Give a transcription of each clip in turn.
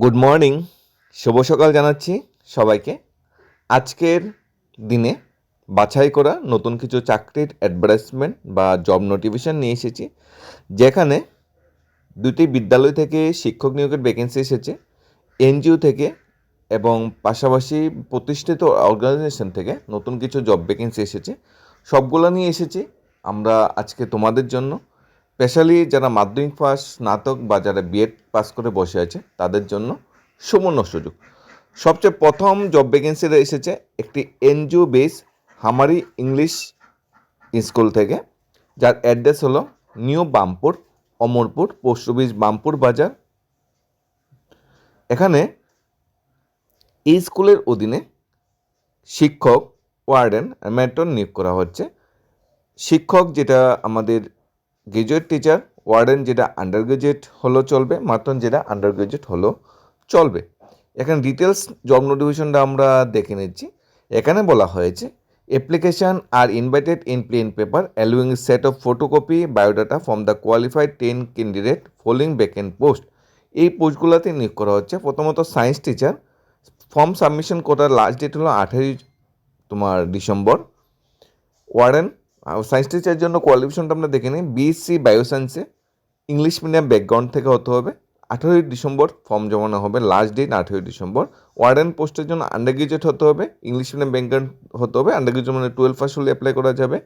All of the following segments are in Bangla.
গুড মর্নিং, শুভ সকাল জানাচ্ছি সবাইকে। আজকের দিনে বাছাই করা নতুন কিছু চাকরির অ্যাডভার্টাইজমেন্ট বা জব নোটিফিকেশান নিয়ে এসেছি, যেখানে দুটি বিদ্যালয় থেকে শিক্ষক নিয়োগের ভ্যাকেন্সি এসেছে, এনজিও থেকে এবং পাশাপাশি প্রতিষ্ঠিত অর্গানাইজেশন থেকে নতুন কিছু জব ভ্যাকেন্সি এসেছে। সবগুলো নিয়ে এসেছি আমরা আজকে তোমাদের জন্য। স্পেশালি যারা মাধ্যমিক পাস, স্নাতক বা যারা বিএড পাস করে বসে আছে তাদের জন্য সুবর্ণ সুযোগ। সবচেয়ে প্রথম জব ভ্যাকেন্সিটা এসেছে একটি এনজিও বেস হামারি ইংলিশ স্কুল থেকে, যার অ্যাড্রেস হলো নিউ বামপুর, অমরপুর, পোস্ট অফিস বামপুর বাজার। এখানে এই স্কুলের অধীনে শিক্ষক, ওয়ার্ডেন, ম্যাট্রন নিয়োগ করা হচ্ছে। শিক্ষক যেটা আমাদের গ্রাজুয়েট টিচার, ওয়ার্ডেন যেটা আন্ডার গ্রাজুয়েট হলেও চলবে, ম্যাট্রন যেটা আন্ডার গ্রাজুয়েট হলেও চলবে। এখানে ডিটেলস জব নোটিফিকেশনটা আমরা দেখে নিচ্ছি। এখানে বলা হয়েছে অ্যাপ্লিকেশান আর invited in plain paper allowing set of photocopy biodata from the qualified 10 candidate following vacant post. এই পোস্টগুলোতে নিয়োগ করা হচ্ছে। প্রথমত সায়েন্স টিচার, ফর্ম সাবমিশন করার লাস্ট ডেট হলো 18 ডিসেম্বর। ওয়ার্ডেন সায়েন্স টিচারের জন্য কোয়ালিফিকেশনটা আমরা দেখে নিই। বিএসসি বায়োসায়েন্সে ইংলিশ মিডিয়াম ব্যাকগ্রাউন্ড থেকে হতে হবে। 18 ডিসেম্বর ফর্ম জমানো হবে, লাস্ট ডেট 18 ডিসেম্বর। ওয়ার্ডেন পোস্টের জন্য আন্ডার গ্রাজুয়েট হতে হবে, ইংলিশ মিডিয়াম ব্যাকগ্রাউন্ড হতে হবে। আন্ডার গ্রাজুয়েট মানে 12 পাস হলে অ্যাপ্লাই করা যাবে।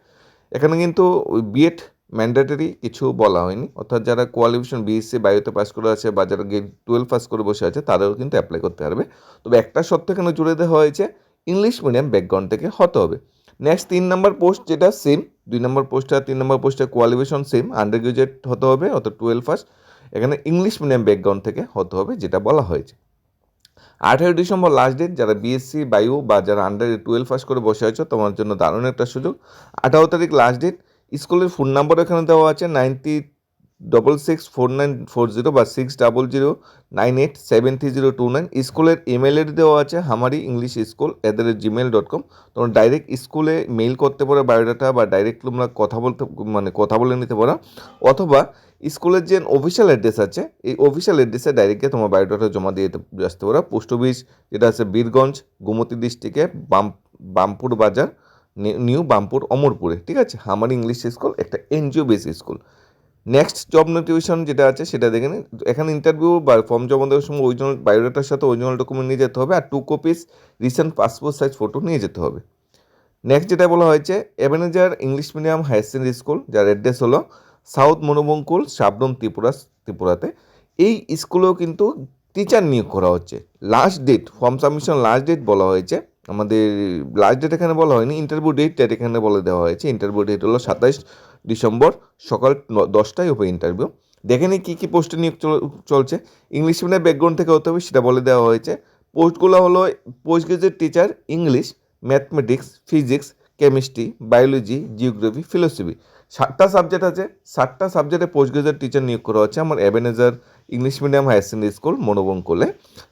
এখানে কিন্তু ওই বিএড ম্যান্ডেটরি কিছু বলা হয়নি, অর্থাৎ যারা কোয়ালিফিকেশন বিএসসি বায়োতে পাস করে আছে বা যারা 12 পাস করে বসে আছে তাদেরও কিন্তু অ্যাপ্লাই করতে পারবে। তবে একটা শর্ত এখানে জুড়ে দেওয়া হয়েছে, ইংলিশ মিডিয়াম ব্যাকগ্রাউন্ড থেকে হতে হবে। নেক্সট 3 নম্বর পোস্ট যেটা সেম, 2 নম্বর পোস্ট আর 3 নম্বর পোস্টের কোয়ালিফিকেশন সেম, আন্ডার গ্রাজুয়েট হতে হবে অর্থাৎ 12 পাস। এখানে ইংলিশ মিডিয়াম ব্যাকগ্রাউন্ড থেকে হতে হবে যেটা বলা হয়েছে। 18 ডিসেম্বর লাস্ট ডেট। যারা বিএসসি বায়ু বা যারা আন্ডার 12 পাস করে বসে আছো তোমার জন্য দারুণ একটা সুযোগ। 18 তারিখ লাস্ট ডেট। স্কুলের ফোন নাম্বার এখানে দেওয়া আছে 90664940 বা 6009873029। স্কুলের ইমেল আইডি দেওয়া আছে হামারি ইংলিশ স্কুল @gmail.com। তোমরা ডাইরেক্ট স্কুলে মেইল করতে পারো বায়োডাটা, বা ডাইরেক্ট তোমরা কথা বলে নিতে পারো, অথবা স্কুলের যে অফিসিয়াল অ্যাড্রেস আছে এই অফিসিয়াল অ্যাড্রেসে ডাইরেক্টলি তোমার বায়োডাটা জমা দিয়ে আসতে পারো। পোস্ট অফিস যেটা আছে বীরগঞ্জ, গোমতী ডিস্ট্রিক্টে বামপুর বাজার, নিউ বামপুর, অমরপুরে। ঠিক আছে, হামারি ইংলিশ স্কুল একটা NGO base school. Next job notification যেটা আছে সেটা দেখে নিন। এখানে ইন্টারভিউ বা ফর্ম জমা দেওয়ার সময় অরিজিনাল বায়োডাটার সাথে অরিজিনাল ডকুমেন্ট নিয়ে যেতে হবে, আর 2 copies recent passport size photo নিয়ে যেতে হবে। নেক্সট যেটা বলা হয়েছে Ebenezer English medium higher secondary school, যার অ্যাড্রেস হলো সাউথ মনোবঙ্কুল, সাবরুম, ত্রিপুরাতে। এই স্কুলেও কিন্তু টিচার নিয়োগ করা হচ্ছে। Last date form submission last date বলা হয়েছে আমাদের, লাস্ট ডেট এখানে বলা হয়নি, ইন্টারভিউ ডেট এখানে বলে দেওয়া হয়েছে। ইন্টারভিউ ডেট হলো 27 ডিসেম্বর সকাল 10টায় হবে ইন্টারভিউ। দেখে নিই কী কী পোস্টে নিয়োগ চলছে। ইংলিশ মিডিয়াম ব্যাকগ্রাউন্ড থেকে হতে হবে সেটা বলে দেওয়া হয়েছে। পোস্টগুলো হলো post graduate teacher English, mathematics, physics, chemistry, biology, geography, philosophy. 7টা সাবজেক্ট আছে। 7টা সাবজেক্টে পোস্ট গ্রাজুয়েট টিচার নিয়োগ করা হচ্ছে আমার Ebenezer English medium higher secondary school মনোবঙ্কুলে।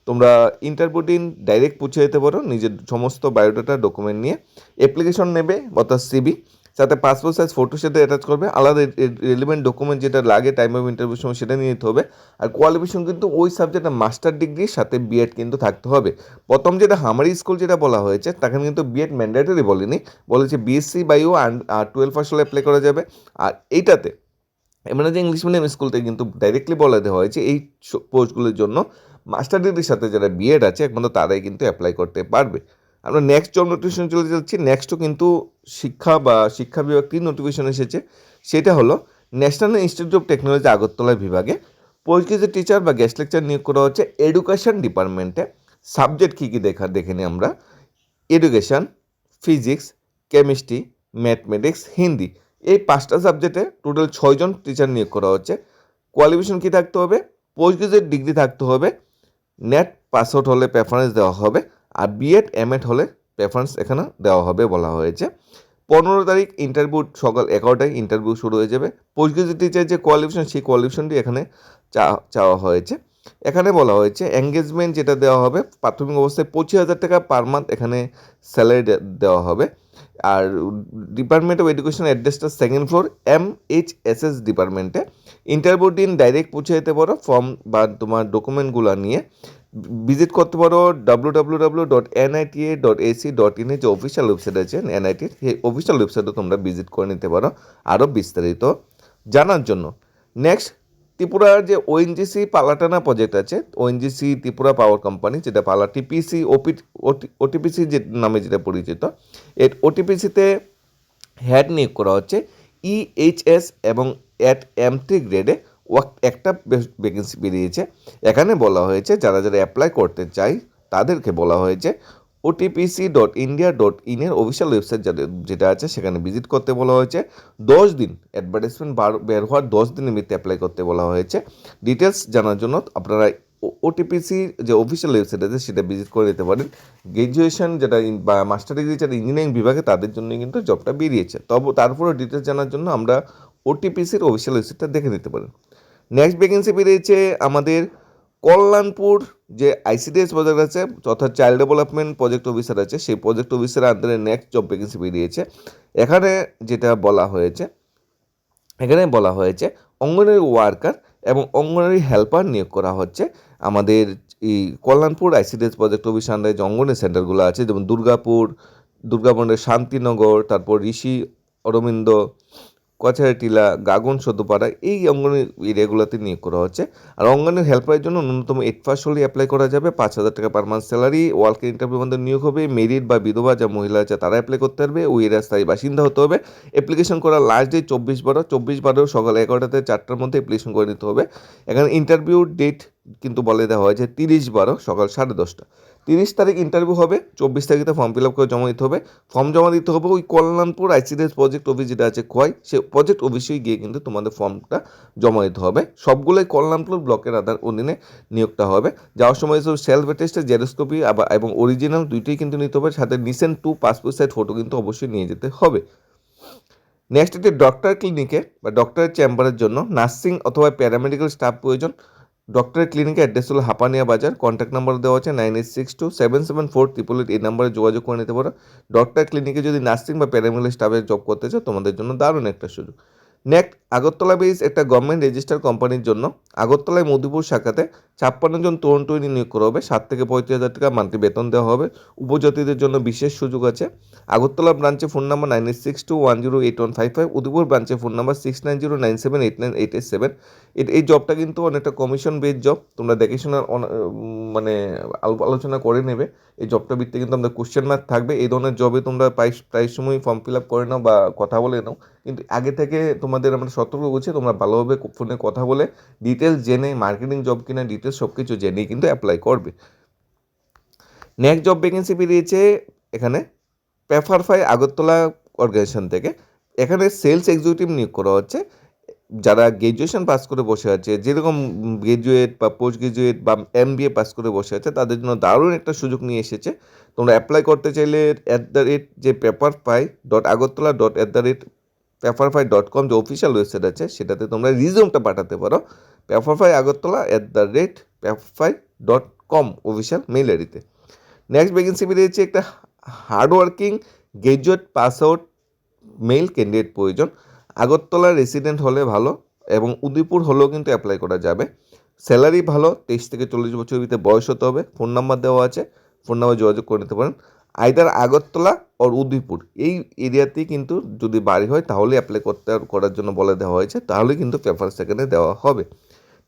তোমরা ইন্টারভিউ দিন ডাইরেক্ট পৌঁছে যেতে পারো নিজের সমস্ত বায়োডাটা ডকুমেন্ট নিয়ে। অ্যাপ্লিকেশন নেবে অর্থাৎ সিবি, সাথে পাসপোর্ট সাইজ ফটোর সাথে অ্যাটাচ করবে। আলাদা রেলিভেন্ট ডকুমেন্ট যেটা লাগে টাইম অফ ইন্টারভিউর সময় সেটা নিয়ে নিতে হবে। আর কোয়ালিফিকেশন কিন্তু ওই সাবজেক্টে মাস্টার ডিগ্রির সাথে বিএড কিন্তু থাকতে হবে। প্রথম যেটা হামারি স্কুল যেটা বলা হয়েছে তাকে কিন্তু বিএড ম্যান্ডেটরি বলেনি, বলেছে বিএসসি বায়ু আর 12 পাস হলে অ্যাপ্লাই করা যাবে। আর এইটাতে এমন যে ইংলিশ মিডিয়াম স্কুলতে কিন্তু ডাইরেক্টলি বলে দেওয়া হয়েছে এই পোস্টগুলোর জন্য মাস্টার ডিগ্রির সাথে যারা বিএড আছে একমাত্র তারাই কিন্তু অ্যাপ্লাই করতে পারবে। আমরা নেক্সট জব নোটিফিকেশন চলে যাচ্ছি। নেক্সটও কিন্তু শিক্ষা বিভাগ 3 নোটিফিকেশন এসেছে। সেটা হলো national institute of technology Agartala বিভাগে পোস্ট গ্রাজুয়েট টিচার বা গেস্ট লেকচার নিয়োগ করা হচ্ছে এডুকেশন ডিপার্টমেন্টে। সাবজেক্ট কী কী দেখে নিই আমরা। Education, physics, chemistry, mathematics, Hindi, এই 5টা সাবজেক্টে টোটাল 6 জন টিচার নিয়োগ করা হচ্ছে। কোয়ালিফিকেশন কী থাকতে হবে, পোস্ট গ্রাজুয়েট ডিগ্রি থাকতে হবে, নেট পাস আউট হলে প্রেফারেন্স দেওয়া হবে, আর বিএড এমএড হলে প্রেফারেন্স এখানে দেওয়া হবে বলা হয়েছে। 15 তারিখ ইন্টারভিউ সকাল 11টায় ইন্টারভিউ শুরু হয়ে যাবে। পোস্ট গ্রাজুয়েট টিচার যে কোয়ালিফিকেশন সেই কোয়ালিফিকেশনটি এখানে চাওয়া হয়েছে। এখানে বলা হয়েছে এঙ্গেজমেন্ট যেটা দেওয়া হবে প্রাথমিক অবস্থায় 25,000 টাকা পার মান্থ এখানে স্যালারি দেওয়া হবে। আর ডিপার্টমেন্ট অফ এডুকেশন অ্যাড্রেসটা 2nd ফ্লোর MHSS ডিপার্টমেন্টে। ইন্টারভিউ দিন ডাইরেক্ট পৌঁছে যেতে পারো ফর্ম বা তোমার ডকুমেন্টগুলো নিয়ে। ভিজিট করতে পারো www.nita.ac.in যে অফিসিয়াল ওয়েবসাইট আছে এনআইটির, সেই অফিসিয়াল ওয়েবসাইটে তোমরা ভিজিট করে নিতে পারো আরও বিস্তারিত জানার জন্য। নেক্সট, ত্রিপুরার যে ওএনজিসি পালাটানা প্রজেক্ট আছে, ওএনজিসি ত্রিপুরা পাওয়ার কোম্পানি, যেটা পালা টিপিসি ওটিপিসি যে নামে যেটা পরিচিত, এর ওটিপিসিতে হেড নিয়োগ করা হচ্ছে ইএইচএস এবং এম3 গ্রেডে একটা ভ্যাকেন্সি বেরিয়েছে। এখানে বলা হয়েছে যারা যারা অ্যাপ্লাই করতে চাই তাদেরকে বলা হয়েছে otpc.india.in এর অফিসিয়াল ওয়েবসাইট যেটা আছে সেখানে ভিজিট করতে বলা হয়েছে। 10 দিন অ্যাডভার্টাইজমেন্ট বের হওয়ার 10 দিনের মধ্যে অ্যাপ্লাই করতে বলা হয়েছে। ডিটেলস জানার জন্য আপনারা ওটিপিসি যে অফিসিয়াল ওয়েবসাইট আছে সেটা ভিজিট করে নিতে পারেন। গ্র্যাজুয়েশন যেটা বা মাস্টার ডিগ্রি যারা ইঞ্জিনিয়ারিং বিভাগে তাদের জন্য কিন্তু জবটা বেরিয়েছে। তবে তারপরে ডিটেলস জানার জন্য আমরা ওটিপিসির অফিসিয়াল ওয়েবসাইটটা দেখে নিতে পারেন। নেক্সট ভ্যাকেন্সি বেরিয়েছে আমাদের কল্যাণপুর যে আইসিডিএস প্রজেক্ট আছে অর্থাৎ চাইল্ড ডেভেলপমেন্ট প্রজেক্ট অফিসার আছে, সেই প্রজেক্ট অফিসারের আন্ডারে নেক্সট জব ভ্যাকেন্সি বেরিয়েছে। এখানে যেটা বলা হয়েছে, অঙ্গনওয়াড়ি ওয়ার্কার এবং অঙ্গনওয়াড়ি হেল্পার নিয়োগ করা হচ্ছে আমাদের এই কল্যাণপুর আইসিডিএস প্রজেক্ট অফিসার আন্ডারে যে অঙ্গনওয়াড়ি সেন্টারগুলো আছে, যেমন দুর্গাপুরের শান্তিনগর, তারপর ঋষি অরবিন্দ, কছারিটিলা, গাগন সদ্যপাড়া, এই অঙ্গনের এরিয়াগুলোতে নিয়োগ করা হচ্ছে। আর অঙ্গনের হেল্পারের জন্য ন্যূনতম 8 পাস হলেই অ্যাপ্লাই করা যাবে। 5,000 টাকা per month salary. Work interview মধ্যে নিয়োগ হবে। মেরিট বা বিধবা যা মহিলা আছে তারা অ্যাপ্লাই করতে পারবে। ওই এরিয়ার স্থায়ী বাসিন্দা হতে হবে। অ্যাপ্লিকেশন করার লাস্ট ডেট 24/12 সকাল 11টা থেকে 4টার মধ্যে অ্যাপ্লিকেশন করে নিতে হবে। এখানে ইন্টারভিউ ডেট কিন্তু বলে দেওয়া হয়েছে 30/12 সকাল 10:30। 30 তারিখ ইন্টারভিউ হবে, 24 তারিখে ফর্ম ফিল আপ করে জমা দিতে হবে। ফর্ম জমা দিতে হবে ওই কল্যাণপুর আইসিডিএস প্রজেক্ট অফিস যেটা আছে খোয়াই, সে প্রজেক্ট অফিসে গিয়ে কিন্তু তোমাদের ফর্মটা জমা দিতে হবে। সবগুলোই কল্যাণপুর ব্লকের অধীনে নিয়োগটা হবে। যাওয়ার সময় সব সেলফ অ্যাটেস্টেড জেরক্স কপি এবং অরিজিনাল দুইটাই কিন্তু নিতে হবে, সাথে রিসেন্ট 2 পাসপোর্ট সাইজ ফটো কিন্তু অবশ্যই নিয়ে যেতে হবে। নেক্সট, একটি ডক্টর ক্লিনিকে বা ডক্টরের চেম্বারের জন্য নার্সিং অথবা প্যারামেডিক্যাল স্টাফ প্রয়োজন। ডক্টরের ক্লিনিকের অ্যাড্রেস হলো হাপানিয়া বাজার। কন্ট্যাক্ট নাম্বার দেওয়া আছে 9862774888। এই নাম্বারে যোগাযোগ করে নিতে পারো। ডক্টর ক্লিনিকে যদি নার্সিং বা প্যারামেডিক্যাল স্টাফের জব করতে চাও তোমাদের জন্য দারুণ একটা সুযোগ। নেক্সট, আগরতলা বেস একটা গভর্নমেন্ট রেজিস্টার কোম্পানির জন্য আগরতলায় মধুপুর শাখাতে 56 জন তরুণ তরুণী নিয়োগ করা হবে। 7 থেকে 35,000 টাকা মান্থলি বেতন দেওয়া হবে। উপজাতিদের জন্য বিশেষ সুযোগ আছে। আগরতলা ব্রাঞ্চে ফোন নাম্বার 9862108155। উদয়পুর ব্রাঞ্চে ফোন নাম্বার 6909789887। এই জবটা কিন্তু অনেকটা কমিশন বেস জব, তোমরা দেখে শোনা মানে আলোচনা করে নেবে। এই জবটা ভিত্তি কিন্তু আমাদের কোশ্চেন মার্ক থাকবে। এই ধরনের জবে তোমরা প্রায় সময় ফর্ম ফিল আপ করে নাও বা কথা বলে নাও, কিন্তু আগে থেকে তোমাদের আমরা সতর্ক করছি তোমরা ভালোভাবে ফোনে কথা বলে ডিটেলস জেনে, মার্কেটিং জব কিনা ডিটেলস সব কিছু জেনেই কিন্তু অ্যাপ্লাই করবে। নেক্সট জব ভ্যাকেন্সি বেরিয়েছে এখানে পেপারফ্রাই আগরতলা অর্গানাইজেশন থেকে। এখানে সেলস এক্সিকিউটিভ নিয়োগ করা হচ্ছে। যারা গ্র্যাজুয়েশন পাস করে বসে আছে, যেরকম গ্র্যাজুয়েট বা পোস্ট গ্র্যাজুয়েট বা MBA পাস করে বসে আছে, তাদের জন্য দারুণ একটা সুযোগ নিয়ে এসেছে। তোমরা অ্যাপ্লাই করতে চাইলে যে paperfy.agortola.peparfy.com যে অফিসিয়াল ওয়েবসাইট আছে সেটাতে তোমরা রিজিউমটা পাঠাতে পারো paperfy.agortola@peparfy.com অফিসিয়াল মেইল আইডিতে। নেক্সট ভ্যাকেন্সি বেরিয়েছে একটা hardworking graduate pass out male candidate প্রয়োজন। আগরতলা রেসিডেন্ট হলে ভালো এবং উদয়পুর হলেও কিন্তু অ্যাপ্লাই করা যাবে। স্যালারি ভালো, 23 থেকে 40 বছরের ভিতরে বয়স হতে হবে। ফোন নাম্বার দেওয়া আছে, ফোন নাম্বার যোগাযোগ করে নিতে পারেন। আইদার আগরতলা আর উদয়পুর এই এরিয়াতেই কিন্তু যদি বাড়ি হয় তাহলে অ্যাপ্লাই করার জন্য বলে দেওয়া হয়েছে, তাহলে কিন্তু পেপার সেকেন্ডে দেওয়া হবে।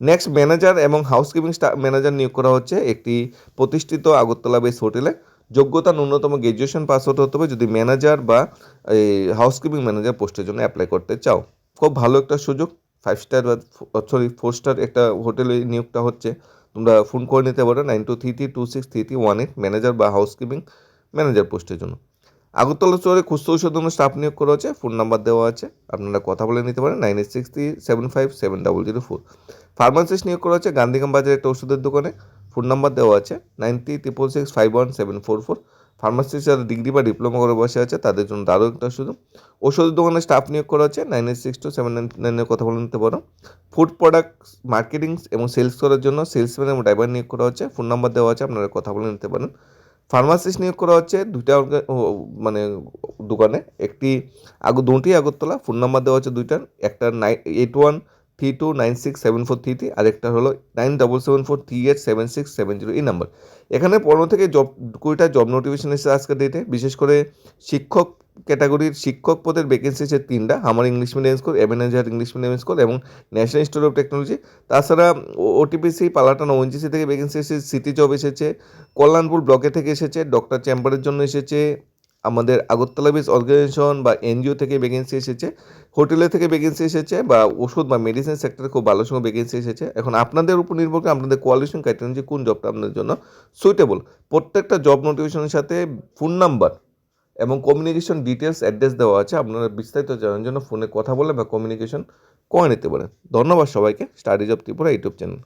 নেক্সট, ম্যানেজার এবং হাউসকিপিং স্টাফ ম্যানেজার নিয়োগ করা হচ্ছে একটি প্রতিষ্ঠিত আগরতলা বেস হোটেলে। যোগ্যতা ন্যূনতম গ্র্যাজুয়েশন পাস আউট হতে হবে যদি ম্যানেজার বা এই হাউসকিপিং ম্যানেজার পোস্টের জন্য অ্যাপ্লাই করতে চাও। খুব ভালো একটা সুযোগ। 5 স্টার বা 4 স্টার একটা হোটেলে নিয়োগটা হচ্ছে। তোমরা ফোন করে নিতে পারো 9233263318 ম্যানেজার বা হাউসকিপিং ম্যানেজার পোস্টের জন্য। আগরতলা শহরে খুচরো ঔষধ স্টাফ নিয়োগ করা হচ্ছে। ফোন নাম্বার দেওয়া আছে, আপনারা কথা বলে নিতে পারেন 9863757004। ফার্মাসিস্ট নিয়োগ করা হচ্ছে গান্ধীগ্রাম বাজারে একটা ওষুধের দোকানে। ফোন নাম্বার দেওয়া আছে 9366651744। ফার্মাসিস্ট যারা ডিগ্রি বা ডিপ্লোমা করে বসে আছে তাদের জন্য দারুণ একটা সুযোগ। ওষুধের দোকানে স্টাফ নিয়োগ করা হচ্ছে 98627999 কথা বলে নিতে পারো। ফুড প্রোডাক্ট মার্কেটিং এবং সেলস করার জন্য সেলসম্যান এবং ড্রাইভার নিয়োগ করা হচ্ছে। ফোন নাম্বার দেওয়া আছে, আপনারা কথা বলে নিতে পারেন। ফার্মাসিস্ট নিয়োগ করা হচ্ছে মানে দোকানে, দুটি আগরতলা। ফোন নাম্বার দেওয়া হচ্ছে দুইটার, একটা 81 32967433, আরেকটা হলো 9774387670 এই নাম্বার। এখানে 15 থেকে 20টা জব নোটিফিকেশন এসেছে আজকের ডেটে। বিশেষ করে শিক্ষক ক্যাটাগরির শিক্ষক পদের ভ্যাকেন্সি আছে 3টা, হামার English medium school, Ebenezer English medium school এবং ন্যাশনাল ইনস্টিটিউট অফ টেকনোলজি। তাছাড়া ওটিপিসি পালাটান ওএনজিসি থেকে ভ্যাকেন্সি এসেছে, সিটি জব এসেছে, কল্যাণপুর ব্লকে থেকে এসেছে, ডক্টর চেম্বারের জন্য এসেছে, আমাদের আগরতলা বেস অর্গানাইজেশন বা এনজিও থেকে ভ্যাকেন্সি এসেছে, হোটেলে থেকে ভ্যাকেন্সি এসেছে, বা ওষুধ বা মেডিসিন সেক্টরে খুব ভালো সময় ভ্যাকেন্সি এসেছে। এখন আপনাদের উপর নির্ভর করে আপনাদের কোয়ালিফিকেশন ক্রাইটেরিয়া যে কোন জবটা আপনাদের জন্য সুইটেবল। প্রত্যেকটা জব নোটিফিকেশনের সাথে ফোন নাম্বার এবং কমিউনিকেশন ডিটেলস অ্যাড্রেস দেওয়া আছে। আপনারা বিস্তারিত জানার জন্য ফোনে কথা বলে বা কমিউনিকেশন করে নিতে পারেন। ধন্যবাদ সবাইকে। Study job Tripura YouTube channel.